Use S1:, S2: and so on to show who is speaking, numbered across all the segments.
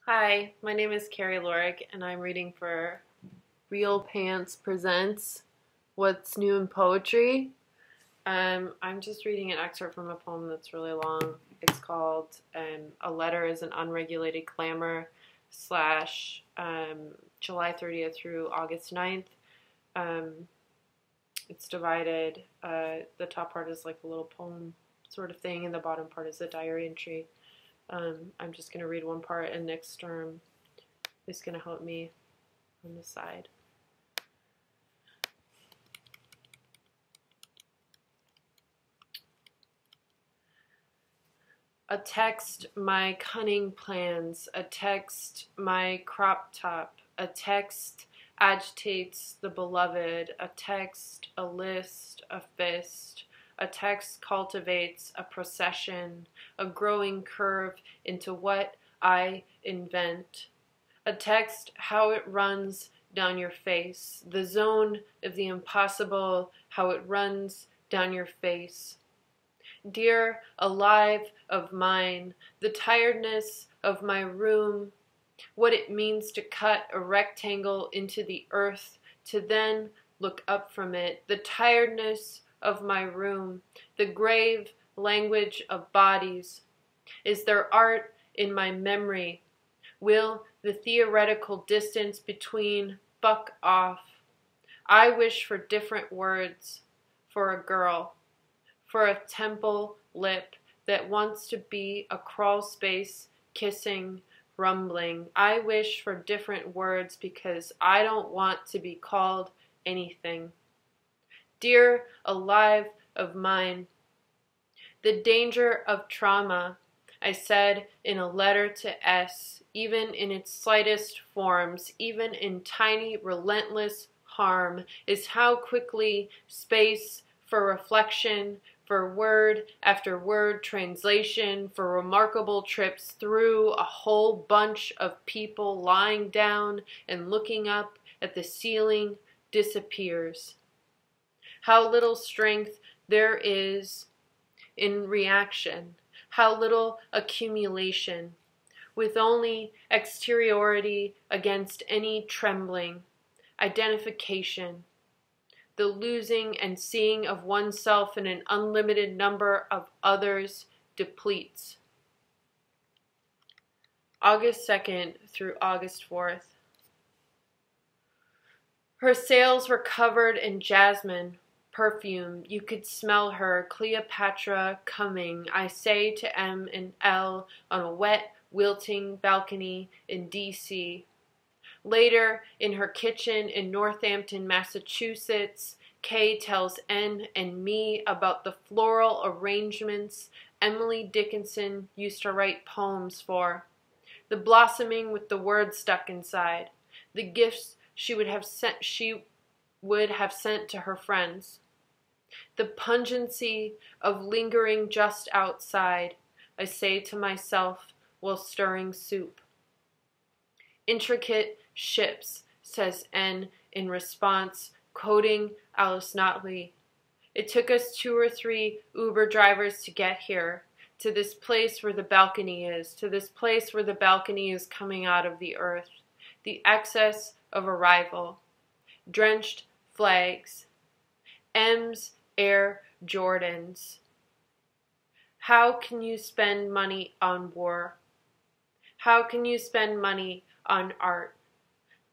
S1: Hi, my name is Carrie Lorig, and I'm reading for Real Pants Presents What's New in Poetry. I'm just reading an excerpt from a poem that's really long. It's called A Letter is an Unregulated Clamor slash July 30th through August 9th. Um, it's divided. The top part is like a little poem sort of thing, and the bottom part is a diary entry. I'm just going to read one part, and next term is going to help me on the side. A text my cunning plans, a text my crop top, a text agitates the beloved, a text, a list, a fist, a text cultivates a procession, a growing curve into what I invent. A text, how it runs down your face, the zone of the impossible, how it runs down your face. Dear alive of mine, the tiredness of my room, what it means to cut a rectangle into the earth, to then look up from it, the tiredness of my room, the grave language of bodies. Is there art in my memory? Will the theoretical distance between buck off? I wish for different words, for a girl, for a temple lip that wants to be a crawl space, kissing, rumbling. I wish for different words because I don't want to be called anything. Dear alive of mine, the danger of trauma, I said in a letter to S, even in its slightest forms, even in tiny, relentless harm, is how quickly space for reflection, for word after word translation, for remarkable trips through a whole bunch of people lying down and looking up at the ceiling disappears. How little strength there is in reaction, how little accumulation, with only exteriority against any trembling, identification, the losing and seeing of oneself in an unlimited number of others depletes. August 2nd through August 4th. Her sails were covered in jasmine, perfume. You could smell her, Cleopatra coming, I say to M and L on a wet, wilting balcony in D.C. Later, in her kitchen in Northampton, Massachusetts, Kay tells N and me about the floral arrangements Emily Dickinson used to write poems for, the blossoming with the word stuck inside, the gifts she would have sent to her friends, the pungency of lingering just outside, I say to myself while stirring soup. Intricate ships, says N in response, quoting Alice Notley. It took us 2 or 3 Uber drivers to get here, to this place where the balcony is, to this place where the balcony is coming out of the earth. The excess of arrival. Drenched flags. M's Air Jordans. How can you spend money on war? How can you spend money on art?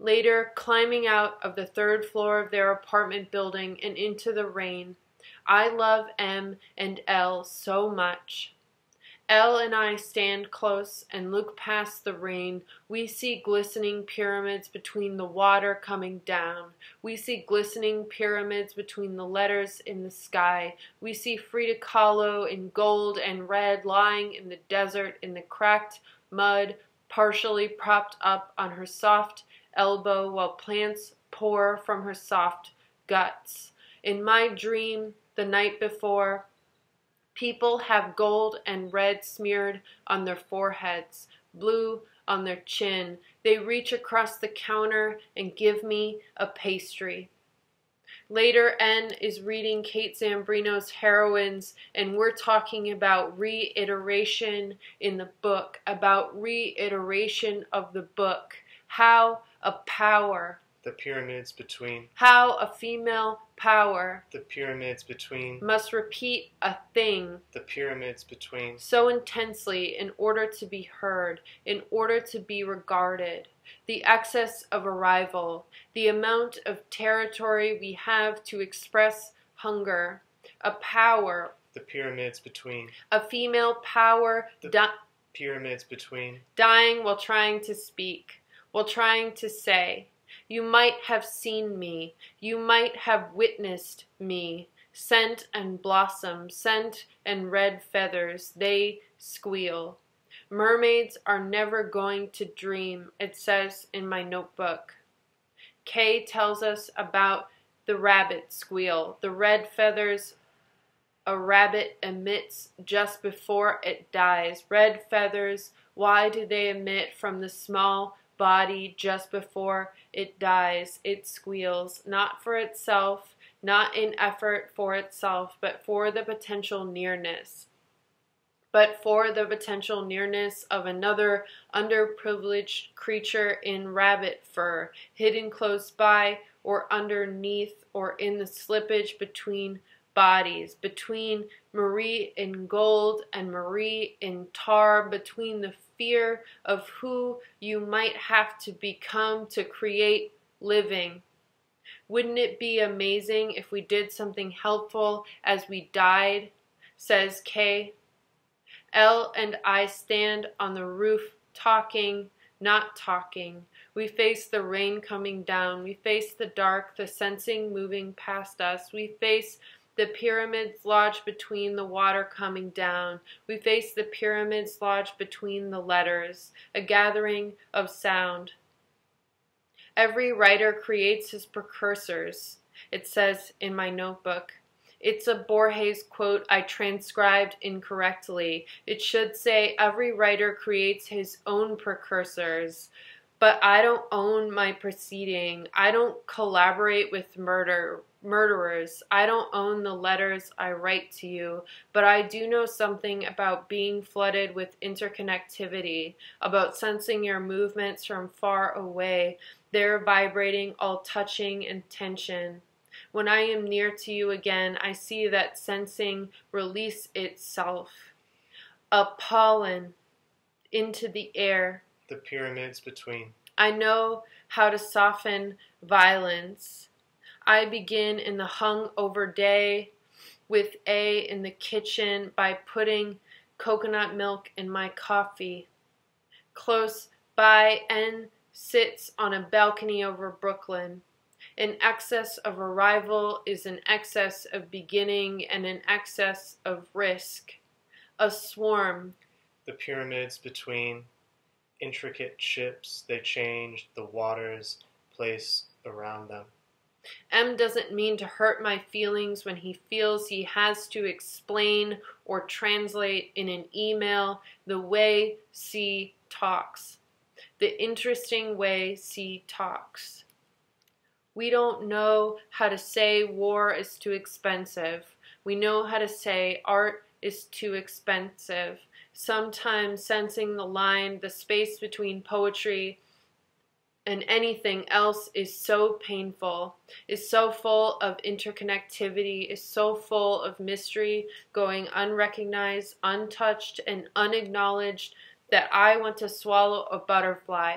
S1: Later, climbing out of the 3rd floor of their apartment building and into the rain, I love M and L so much. L and I stand close and look past the rain. We see glistening pyramids between the water coming down. We see glistening pyramids between the letters in the sky. We see Frida Kahlo in gold and red lying in the desert in the cracked mud, partially propped up on her soft elbow while plants pour from her soft guts. In my dream the night before, people have gold and red smeared on their foreheads, blue on their chin. They reach across the counter and give me a pastry. Later, N is reading Kate Zambrino's Heroines, and we're talking about reiteration in the book, about reiteration of the book, how a power,
S2: the pyramids between,
S1: how a female power,
S2: the pyramids between,
S1: must repeat a thing,
S2: the pyramids between,
S1: so intensely in order to be heard, in order to be regarded. The excess of arrival, the amount of territory we have to express hunger, a power,
S2: the pyramids between,
S1: a female power,
S2: the pyramids between,
S1: dying while trying to speak, while trying to say. You might have seen me, you might have witnessed me, scent and blossom, scent and red feathers, they squeal. Mermaids are never going to dream, it says in my notebook. Kay tells us about the rabbit squeal, the red feathers a rabbit emits just before it dies. Red feathers, why do they emit from the small body just before it dies? It squeals, not for itself, not in effort for itself, but for the potential nearness. But for the potential nearness of another underprivileged creature in rabbit fur, hidden close by or underneath or in the slippage between bodies, between Marie in gold and Marie in tar, between the fear of who you might have to become to create living. Wouldn't it be amazing if we did something helpful as we died, says Kay. Elle and I stand on the roof talking, not talking. We face the rain coming down. We face the dark, the sensing moving past us. We face the pyramids lodged between the water coming down. We face the pyramids lodged between the letters, a gathering of sound. Every writer creates his precursors, it says in my notebook. It's a Borges quote I transcribed incorrectly. It should say every writer creates his own precursors. But I don't own my proceeding. I don't collaborate with murderers. I don't own the letters I write to you. But I do know something about being flooded with interconnectivity, about sensing your movements from far away, there vibrating, all touching and tension. When I am near to you again, I see that sensing release itself. A pollen into the air.
S2: The pyramids between.
S1: I know how to soften violence. I begin in the hung-over day with A in the kitchen by putting coconut milk in my coffee. Close by, N sits on a balcony over Brooklyn. An excess of arrival is an excess of beginning and an excess of risk. A swarm.
S2: The pyramids between. Intricate ships, they change the water's place around them.
S1: M doesn't mean to hurt my feelings when he feels he has to explain or translate in an email the way C talks. The interesting way C talks. We don't know how to say war is too expensive. We know how to say art is too expensive. Sometimes sensing the line, the space between poetry and anything else is so painful, is so full of interconnectivity, is so full of mystery, going unrecognized, untouched, and unacknowledged that I want to swallow a butterfly.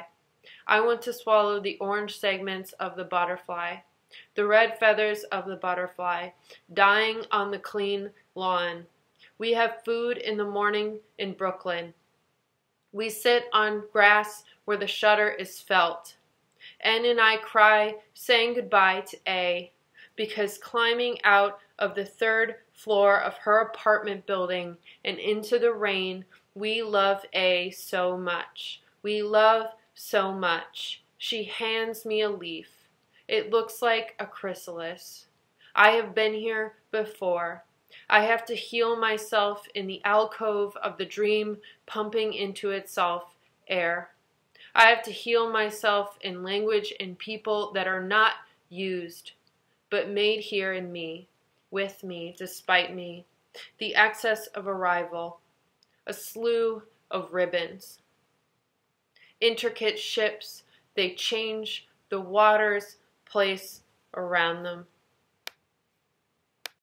S1: I want to swallow the orange segments of the butterfly, the red feathers of the butterfly, dying on the clean lawn. We have food in the morning in Brooklyn. We sit on grass where the shudder is felt. N and I cry, saying goodbye to A, because climbing out of the third floor of her apartment building and into the rain, we love A so much. We love so much. She hands me a leaf. It looks like a chrysalis. I have been here before. I have to heal myself in the alcove of the dream pumping into itself air. I have to heal myself in language and people that are not used. but made here in me, with me, despite me, the excess of arrival, a slew of ribbons. Intricate ships, they change the water's place around them.